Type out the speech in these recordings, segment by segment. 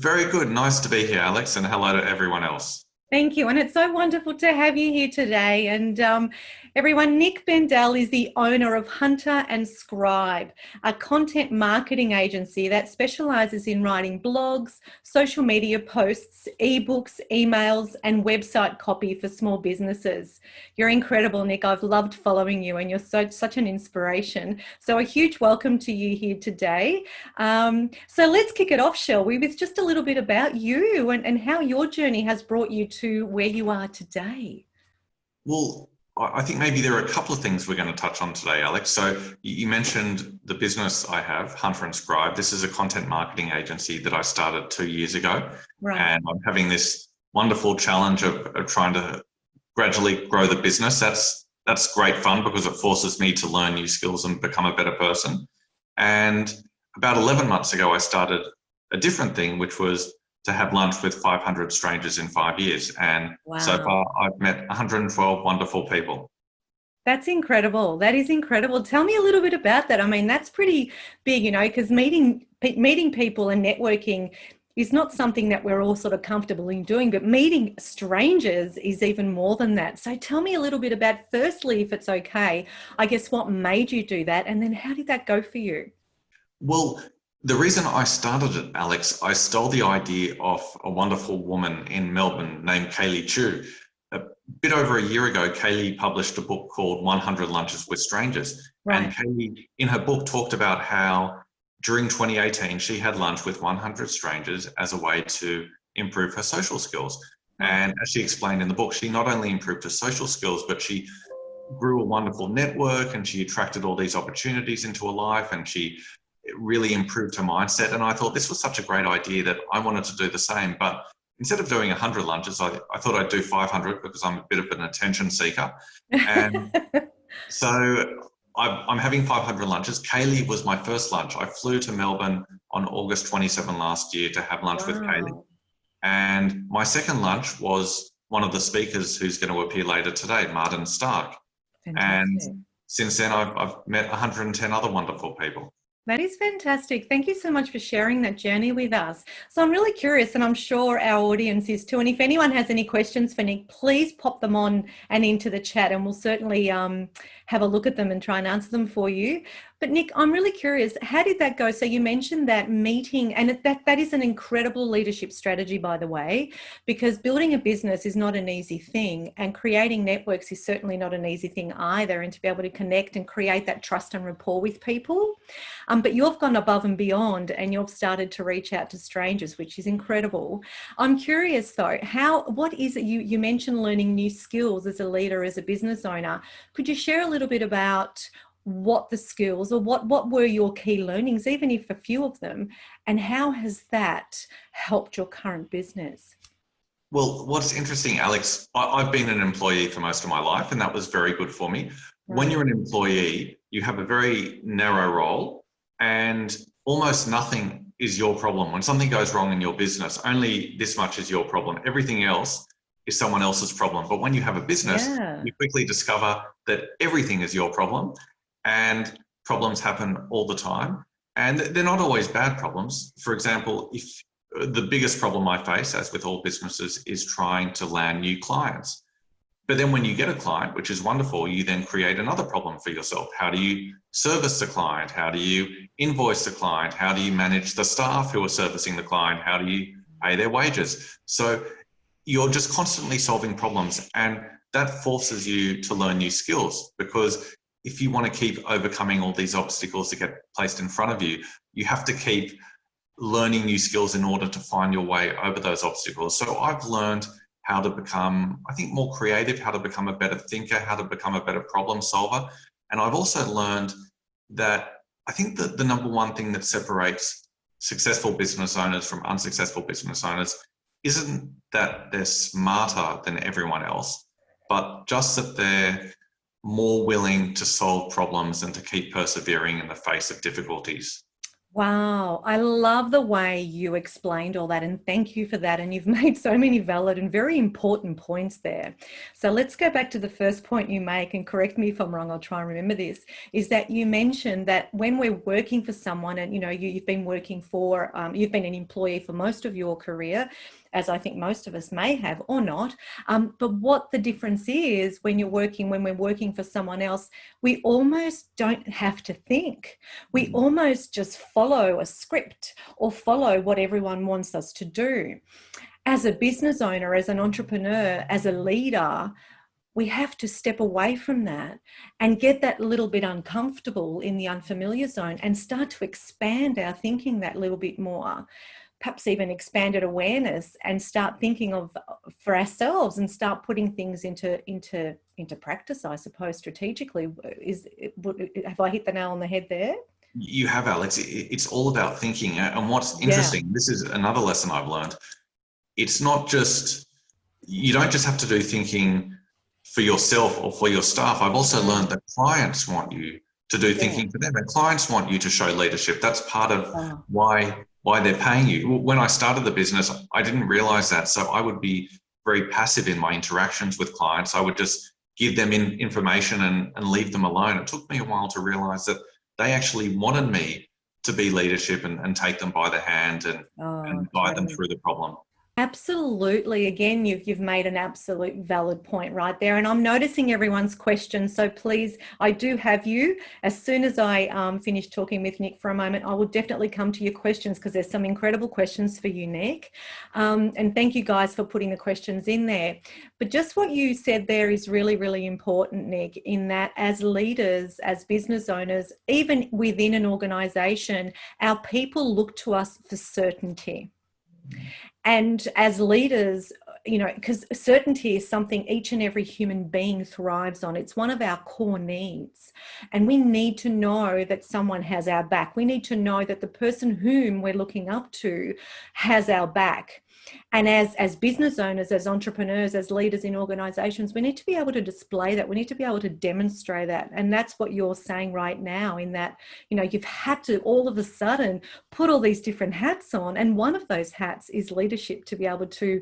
Very good. Nice to be here, Alex, and hello to everyone else. Thank you. And it's so wonderful to have you here today. And everyone, Nick Bendel is the owner of Hunter and Scribe, a content marketing agency that specializes in writing blogs, social media posts, ebooks, emails, and website copy for small businesses. You're incredible, Nick. I've loved following you and you're such an inspiration. So a huge welcome to you here today. So let's kick it off, shall we, with just a little bit about you and how your journey has brought you to where you are today. Well, I think maybe there are a couple of things we're going to touch on today, Alex. So you mentioned the business I have, Hunter and Scribe. This is a content marketing agency that I started 2 years ago. Right. And I'm having this wonderful challenge of trying to gradually grow the business. That's great fun because it forces me to learn new skills and become a better person. And about 11 months ago, I started a different thing, which was to have lunch with 500 strangers in 5 years. And Wow. So far I've met 112 wonderful people. That's incredible. That is incredible. Tell me a little bit about that. I mean, that's pretty big, because meeting people and networking is not something that we're all sort of comfortable in doing, but meeting strangers is even more than that. So tell me a little bit about, firstly, if it's okay, I guess what made you do that, and then how did that go for you? Well, the reason I started it, Alex, I stole the idea of a wonderful woman in Melbourne named Kaylee Chu. A bit over a year ago, Kaylee published a book called 100 Lunches with Strangers. Right. And Kaylee, in her book, talked about how during 2018, she had lunch with 100 strangers as a way to improve her social skills. And as she explained in the book, she not only improved her social skills, but she grew a wonderful network and she attracted all these opportunities into her life, and she really improved her mindset. And I thought this was such a great idea that I wanted to do the same. But instead of doing 100 lunches, I thought I'd do 500 because I'm a bit of an attention seeker. And so I'm having 500 lunches. Kaylee was my first lunch. I flew to Melbourne on August 27 last year to have lunch with Kaylee. And my second lunch was one of the speakers who's going to appear later today, Martin Stark. Fantastic. And since then, I've met 110 other wonderful people. That is fantastic. Thank you so much for sharing that journey with us. So I'm really curious, and I'm sure our audience is too. And if anyone has any questions for Nick, please pop them on and into the chat, and we'll certainly have a look at them and try and answer them for you. But Nick, I'm really curious, how did that go? So you mentioned that meeting, and that is an incredible leadership strategy, by the way, because building a business is not an easy thing, and creating networks is certainly not an easy thing either, and to be able to connect and create that trust and rapport with people. But you've gone above and beyond, and you've started to reach out to strangers, which is incredible. I'm curious though, what is it, you mentioned learning new skills as a leader, as a business owner. Could you share a little bit about what the skills, or what were your key learnings, even if a few of them, and how has that helped your current business? Well, what's interesting, Alex, I've been an employee for most of my life, and that was very good for me. Right. When you're an employee, you have a very narrow role, and almost nothing is your problem. When something goes wrong in your business, only this much is your problem. Everything else is someone else's problem. But when you have a business, you quickly discover that everything is your problem, and problems happen all the time. And they're not always bad problems. For example, if the biggest problem I face, as with all businesses, is trying to land new clients. But then when you get a client, which is wonderful, you then create another problem for yourself. How do you service the client? How do you invoice the client? How do you manage the staff who are servicing the client? How do you pay their wages? So you're just constantly solving problems, and that forces you to learn new skills, because if you want to keep overcoming all these obstacles that get placed in front of you, you have to keep learning new skills in order to find your way over those obstacles. So I've learned how to become, I think, more creative, how to become a better thinker, how to become a better problem solver. And I've also learned that I think that the number one thing that separates successful business owners from unsuccessful business owners isn't that they're smarter than everyone else, but just that they're more willing to solve problems and to keep persevering in the face of difficulties. Wow, I love the way you explained all that, and thank you for that. And you've made so many valid and very important points there. So let's go back to the first point you make, and correct me if I'm wrong, I'll try and remember this, is that you mentioned that when we're working for someone, and you've been working for, you've been an employee for most of your career, as I think most of us may have or not. But what the difference is when we're working for someone else, we almost don't have to think. We almost just follow a script or follow what everyone wants us to do. As a business owner, as an entrepreneur, as a leader, we have to step away from that and get that little bit uncomfortable in the unfamiliar zone and start to expand our thinking that little bit more. Perhaps even expanded awareness, and start thinking of for ourselves and start putting things into practice, I suppose, strategically. Have I hit the nail on the head there? You have, Alex. It's all about thinking. And what's interesting, this is another lesson I've learned. It's not just, you don't just have to do thinking for yourself or for your staff. I've also learned that clients want you to do thinking for them, and clients want you to show leadership. That's part of why they're paying you. When I started the business, I didn't realize that. So I would be very passive in my interactions with clients. I would just give them information and leave them alone. It took me a while to realize that they actually wanted me to be leadership and take them by the hand and guide them through the problem. Absolutely. Again, you've made an absolute valid point right there. And I'm noticing everyone's questions. So please, I do have you. As soon as I finish talking with Nick for a moment, I will definitely come to your questions, because there's some incredible questions for you, Nick. And thank you guys for putting the questions in there. But just what you said there is really, really important, Nick, in that as leaders, as business owners, even within an organization, our people look to us for certainty. And as leaders, because certainty is something each and every human being thrives on. It's one of our core needs. And we need to know that someone has our back. We need to know that the person whom we're looking up to has our back. And as business owners, as entrepreneurs, as leaders in organizations, we need to be able to display that. We need to be able to demonstrate that. And that's what you're saying right now, in that, you've had to all of a sudden put all these different hats on. And one of those hats is leadership, to be able to,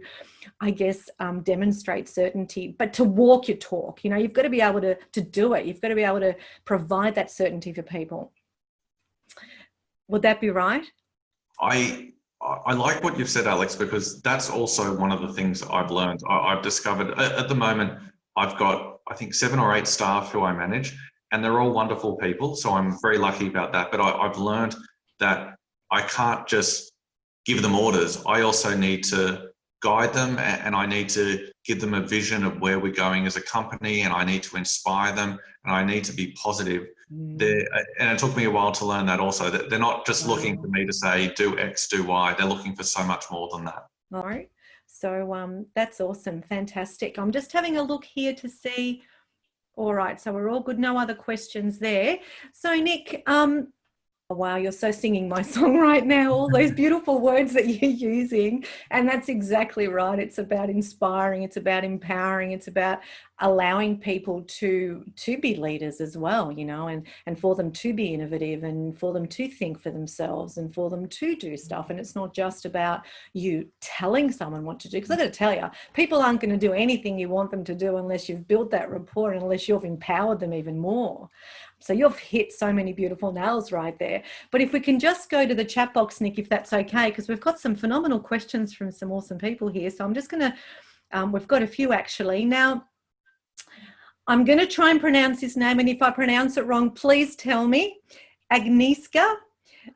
I guess, demonstrate certainty, but to walk your talk. You've got to be able to do it. You've got to be able to provide that certainty for people. Would that be right? I like what you've said, Alex, because that's also one of the things I've learned. I've discovered at the moment, I've got, I think, 7 or 8 staff who I manage, and they're all wonderful people. So I'm very lucky about that. But I've learned that I can't just give them orders. I also need to guide them, and I need to give them a vision of where we're going as a company, and I need to inspire them, and I need to be positive. And it took me a while to learn that also, that they're not just looking for me to say, do X, do Y. They're looking for so much more than that. All right. So that's awesome. Fantastic. I'm just having a look here to see. All right. So we're all good. No other questions there. So Nick, oh, wow, you're so singing my song right now, all those beautiful words that you're using. And that's exactly right. It's about inspiring, it's about empowering, it's about allowing people to be leaders as well, and for them to be innovative, and for them to think for themselves, and for them to do stuff. And it's not just about you telling someone what to do, because I've got to tell you, people aren't going to do anything you want them to do unless you've built that rapport and unless you've empowered them even more. So you've hit so many beautiful nails right there. But if we can just go to the chat box, Nick, if that's okay, because we've got some phenomenal questions from some awesome people here. So I'm just going to, we've got a few actually. Now, I'm going to try and pronounce his name, and if I pronounce it wrong, please tell me. Agnieszka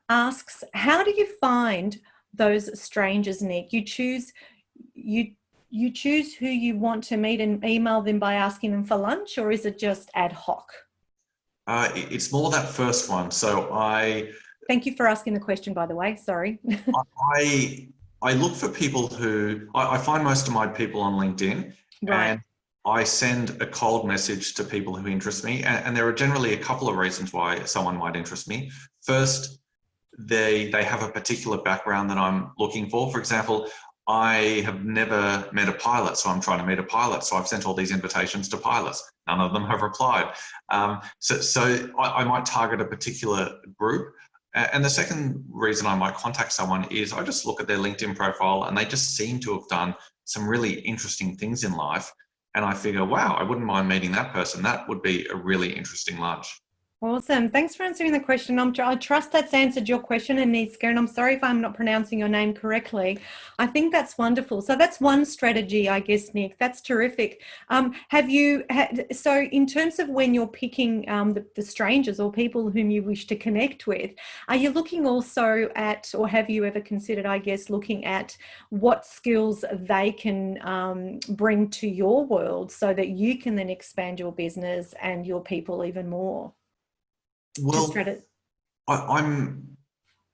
asks, how do you find those strangers, Nick? You choose who you want to meet and email them by asking them for lunch, or is it just ad hoc? It's more that first one. So Thank you for asking the question, by the way. Sorry. I look for people who, I find most of my people on LinkedIn, right. And I send a cold message to people who interest me. And there are generally a couple of reasons why someone might interest me. First, they have a particular background that I'm looking for. For example, I have never met a pilot, so I'm trying to meet a pilot. So I've sent all these invitations to pilots. None of them have replied. So I might target a particular group. And the second reason I might contact someone is I just look at their LinkedIn profile and they just seem to have done some really interesting things in life. And I figure, wow, I wouldn't mind meeting that person. That would be a really interesting lunch. Awesome. Thanks for answering the question. I trust that's answered your question, Aniska, and I'm sorry if I'm not pronouncing your name correctly. I think that's wonderful. So that's one strategy, I guess, Nick. That's terrific. So in terms of when you're picking the strangers or people whom you wish to connect with, are you looking also at, or have you ever considered, I guess, looking at what skills they can bring to your world so that you can then expand your business and your people even more? Well, I'm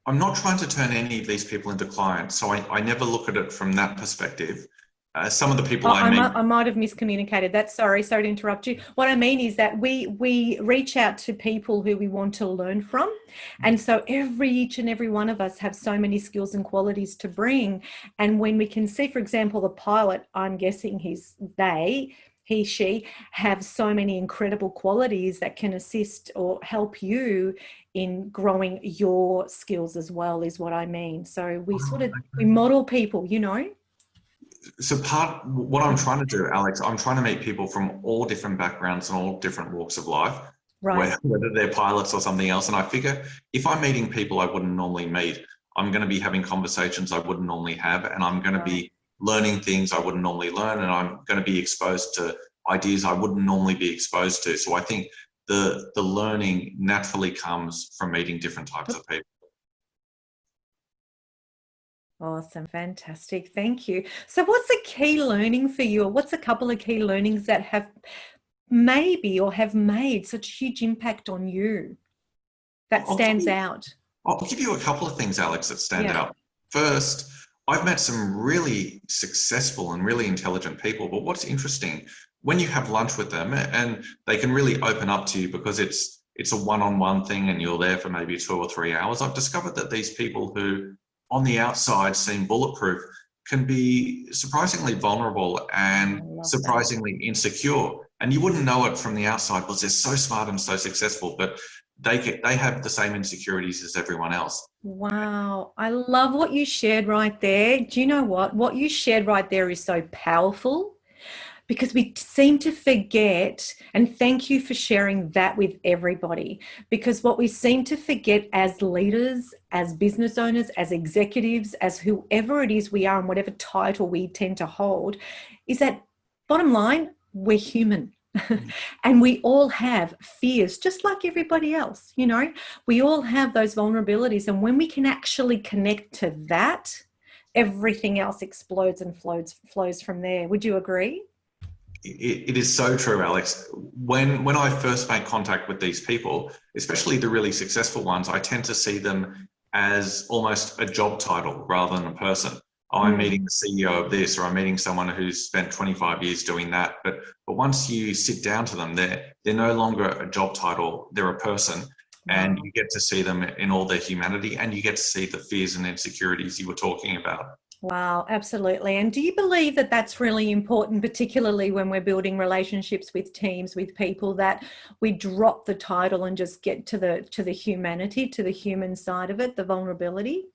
not trying to turn any of these people into clients, so I never look at it from that perspective. Some of the people I might have miscommunicated that. Sorry to interrupt you. What I mean is that we reach out to people who we want to learn from, and so each and every one of us have so many skills and qualities to bring. And when we can see, for example, the pilot, I'm guessing he, she have so many incredible qualities that can assist or help you in growing your skills as well, is what I mean. So we model people, you know. So what I'm trying to do, Alex, I'm trying to meet people from all different backgrounds and all different walks of life, right? Whether they're pilots or something else. And I figure if I'm meeting people I wouldn't normally meet, I'm going to be having conversations I wouldn't normally have, and I'm going to be learning things I wouldn't normally learn, and I'm going to be exposed to ideas I wouldn't normally be exposed to. So I think the learning naturally comes from meeting different types of people. Awesome. Fantastic. Thank you. So what's a key learning for you, or what's a couple of key learnings that have made such a huge impact on you that stands out? I'll give you a couple of things, Alex, that stand out. First, I've met some really successful and really intelligent people, but what's interesting, when you have lunch with them and they can really open up to you because it's a one-on-one thing and you're there for maybe 2 or 3 hours, I've discovered that these people who on the outside seem bulletproof can be surprisingly vulnerable and surprisingly insecure. And you wouldn't know it from the outside because they're so smart and so successful, but they have the same insecurities as everyone else. Wow. I love what you shared right there. Do you know what you shared right there is so powerful? Because we seem to forget, and thank you for sharing that with everybody, because what we seem to forget as leaders, as business owners, as executives, as whoever it is we are and whatever title we tend to hold, is that bottom line, we're human. And we all have fears, just like everybody else, you know. We all have those vulnerabilities, and when we can actually connect to that, everything else explodes and flows from there. Would you agree? It is so true, Alex. When I first make contact with these people, especially the really successful ones, I tend to see them as almost a job title rather than a person. I'm meeting the CEO of this, or I'm meeting someone who's spent 25 years doing that. But once you sit down to them, they're no longer a job title, they're a person. And you get to see them in all their humanity, and you get to see the fears and insecurities you were talking about. Wow, absolutely. And do you believe that that's really important, particularly when we're building relationships with teams, with people, that we drop the title and just get to the humanity, to the human side of it, the vulnerability?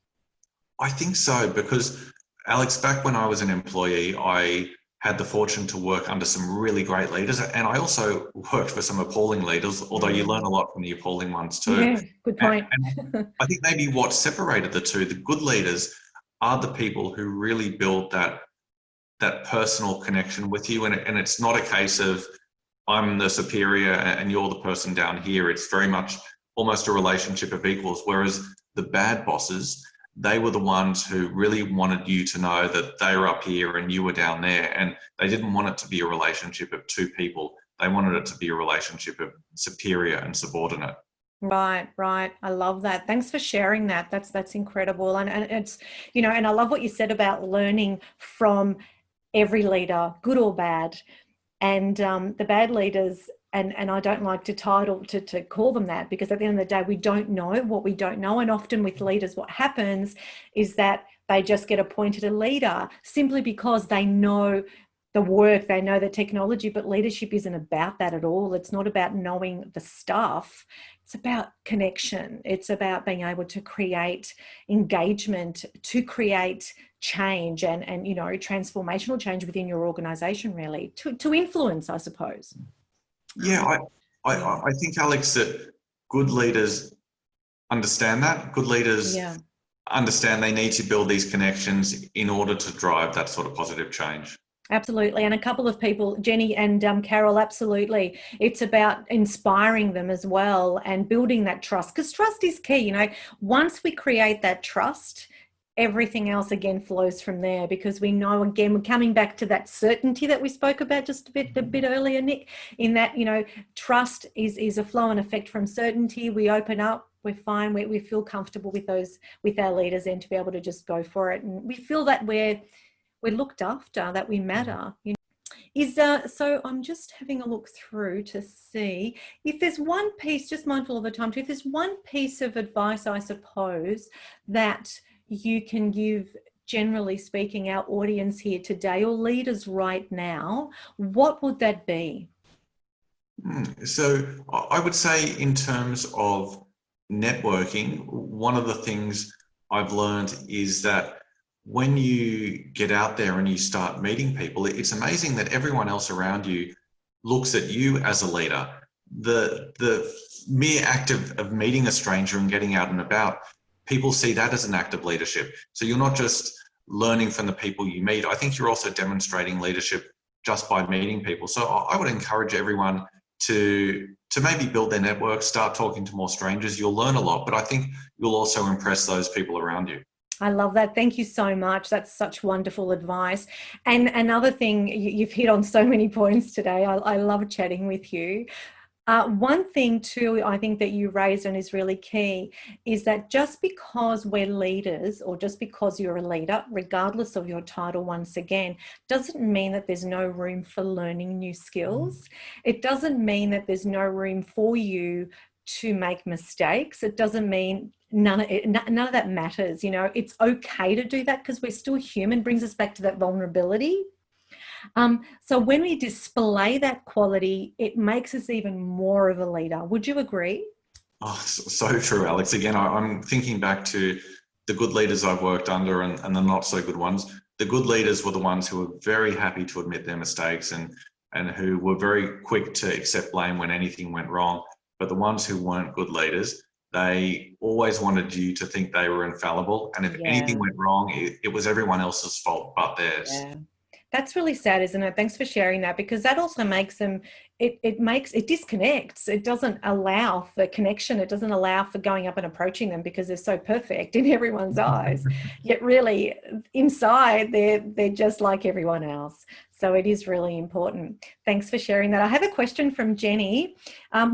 I think so, because Alex, back when I was an employee, I had the fortune to work under some really great leaders, and I also worked for some appalling leaders, although you learn a lot from the appalling ones too. Yeah, good point. And I think maybe what separated the two, the good leaders are the people who really build that personal connection with you. And it's not a case of I'm the superior and you're the person down here. It's very much almost a relationship of equals. Whereas the bad bosses, they were the ones who really wanted you to know that they were up here and you were down there. And they didn't want it to be a relationship of two people. They wanted it to be a relationship of superior and subordinate. Right. I love that. Thanks for sharing that. That's incredible. And it's, you know, and I love what you said about learning from every leader, good or bad. And the bad leaders, and I don't like to call them that, because at the end of the day, we don't know what we don't know. And often with leaders, what happens is that they just get appointed a leader simply because they know the work, they know the technology, but leadership isn't about that at all. It's not about knowing the stuff. It's about connection. It's about being able to create engagement, to create change and you know, transformational change within your organization, really, to influence, I suppose. Yeah, I think, Alex, that good leaders understand that. Good leaders understand they need to build these connections in order to drive that sort of positive change. Absolutely. And a couple of people, Jenny and Carol, absolutely. It's about inspiring them as well and building that trust, because trust is key. You know, once we create that trust, everything else again flows from there, because we know, again, we're coming back to that certainty that we spoke about just a bit earlier, Nick, in that, you know, trust is a flow and effect from certainty. We open up, we're fine, we feel comfortable with our leaders, and to be able to just go for it. And we feel that we're looked after, that we matter. You know, so I'm just having a look through to see if there's one piece, just mindful of the time too, if there's one piece of advice, I suppose, that you can give, generally speaking, our audience here today, or leaders right now, what would that be? So I would say, in terms of networking, one of the things I've learned is that when you get out there and you start meeting people, it's amazing that everyone else around you looks at you as a leader. The mere act of meeting a stranger and getting out and about, people see that as an act of leadership. So you're not just learning from the people you meet. I think you're also demonstrating leadership just by meeting people. So I would encourage everyone to maybe build their network, start talking to more strangers. You'll learn a lot, but I think you'll also impress those people around you. I love that. Thank you so much. That's such wonderful advice. And another thing, you've hit on so many points today. I love chatting with you. One thing too, I think that you raised and is really key, is that just because we're leaders, or just because you're a leader, regardless of your title, once again, doesn't mean that there's no room for learning new skills. It doesn't mean that there's no room for you to make mistakes. It doesn't mean none of that matters. You know, it's okay to do that, because we're still human. Brings us back to that vulnerability. So when we display that quality, it makes us even more of a leader. Would you agree? Oh, so true, Alex. Again, I'm thinking back to the good leaders I've worked under and the not so good ones. The good leaders were the ones who were very happy to admit their mistakes and who were very quick to accept blame when anything went wrong. But the ones who weren't good leaders, they always wanted you to think they were infallible. And if anything went wrong, it was everyone else's fault but theirs. Yeah. That's really sad, isn't it? Thanks for sharing that, because that also makes them, it disconnects. It doesn't allow for connection. It doesn't allow for going up and approaching them, because they're so perfect in everyone's eyes. Yet really inside, they're just like everyone else. So it is really important. Thanks for sharing that. I have a question from Jenny.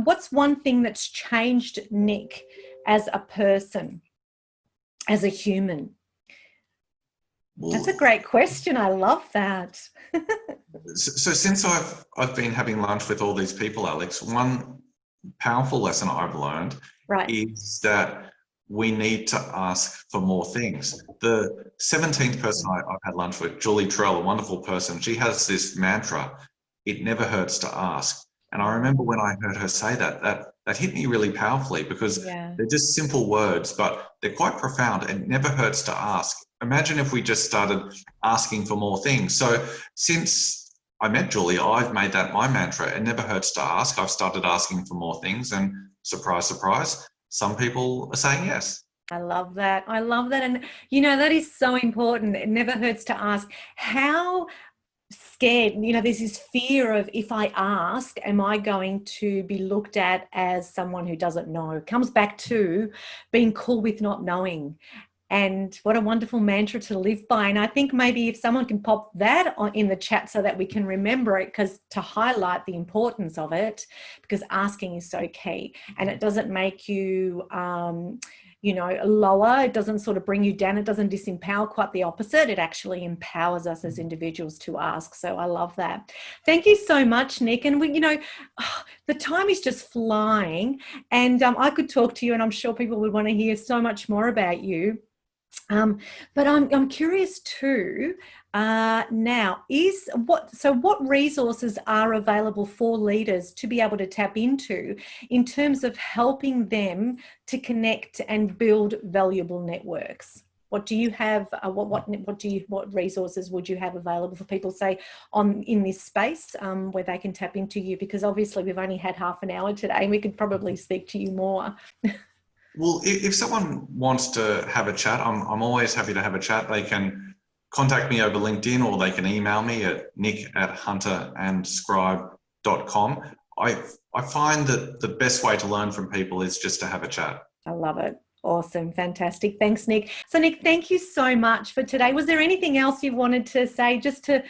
What's one thing that's changed Nick as a person, as a human? That's a great question. I love that. So since I've been having lunch with all these people, Alex, one powerful lesson I've learned is that we need to ask for more things. The 17th person I've had lunch with, Julie Trell, a wonderful person, she has this mantra: it never hurts to ask. And I remember when I heard her say that hit me really powerfully, because they're just simple words, but they're quite profound. And it never hurts to ask. Imagine if we just started asking for more things. So since I met Julie, I've made that my mantra. It never hurts to ask. I've started asking for more things, and surprise, surprise, some people are saying yes. I love that. I love that. And, you know, that is so important. It never hurts to ask. How scared, you know, there's this fear of, if I ask, am I going to be looked at as someone who doesn't know? It comes back to being cool with not knowing. And what a wonderful mantra to live by. And I think maybe if someone can pop that in the chat so that we can remember it, because to highlight the importance of it, because asking is so key, and it doesn't make you, you know, lower. It doesn't sort of bring you down. It doesn't disempower, quite the opposite. It actually empowers us as individuals to ask. So I love that. Thank you so much, Nick. And we, you know, the time is just flying, and I could talk to you, and I'm sure people would want to hear so much more about you. But I'm curious too. Now, what resources are available for leaders to be able to tap into in terms of helping them to connect and build valuable networks? What do you have? What resources would you have available for people, say, in this space where they can tap into you? Because obviously we've only had half an hour today, and we could probably speak to you more. Well, if someone wants to have a chat, I'm always happy to have a chat. They can contact me over LinkedIn, or they can email me at nick@hunterandscribe.com. I find that the best way to learn from people is just to have a chat. I love it. Awesome. Fantastic. Thanks, Nick. So, Nick, thank you so much for today. Was there anything else you wanted to say as a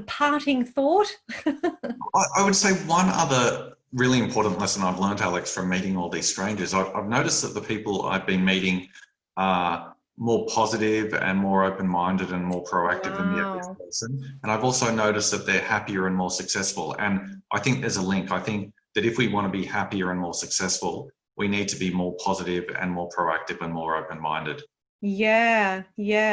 parting thought? I would say one other really important lesson I've learned, Alex, from meeting all these strangers. I've noticed that the people I've been meeting are more positive and more open-minded and more proactive than the average person. And I've also noticed that they're happier and more successful. And I think there's a link. I think that if we want to be happier and more successful, we need to be more positive and more proactive and more open-minded. Yeah.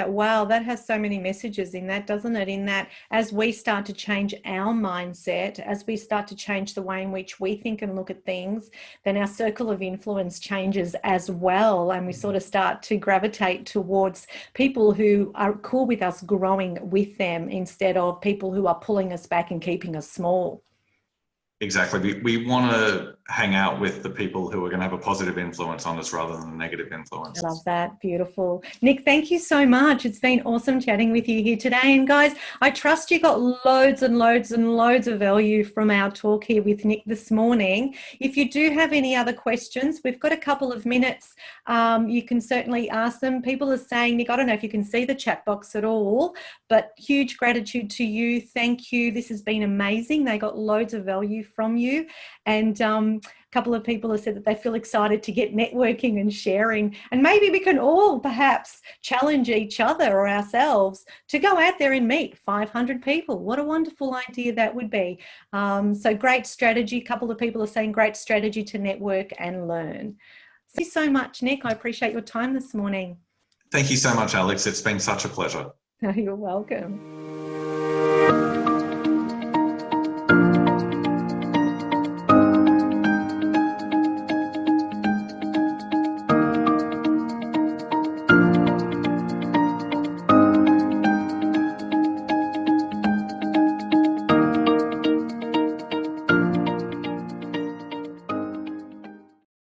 Wow, that has so many messages in that, doesn't it? In that, as we start to change our mindset, as we start to change the way in which we think and look at things, then our circle of influence changes as well. And we sort of start to gravitate towards people who are cool with us growing with them, instead of people who are pulling us back and keeping us small. Exactly. We want to hang out with the people who are going to have a positive influence on us rather than a negative influence. I love that. Beautiful. Nick, thank you so much. It's been awesome chatting with you here today. And guys, I trust you got loads and loads and loads of value from our talk here with Nick this morning. If you do have any other questions, we've got a couple of minutes. You can certainly ask them. People are saying, Nick, I don't know if you can see the chat box at all, but huge gratitude to you. Thank you. This has been amazing. They got loads of value from you. And a couple of people have said that they feel excited to get networking and sharing, and maybe we can all perhaps challenge each other or ourselves to go out there and meet 500 people. What a wonderful idea that would be. So great strategy. A couple of people are saying great strategy to network and learn. Thank you so much, Nick. I appreciate your time this morning. Thank you so much, Alex. It's been such a pleasure. You're welcome.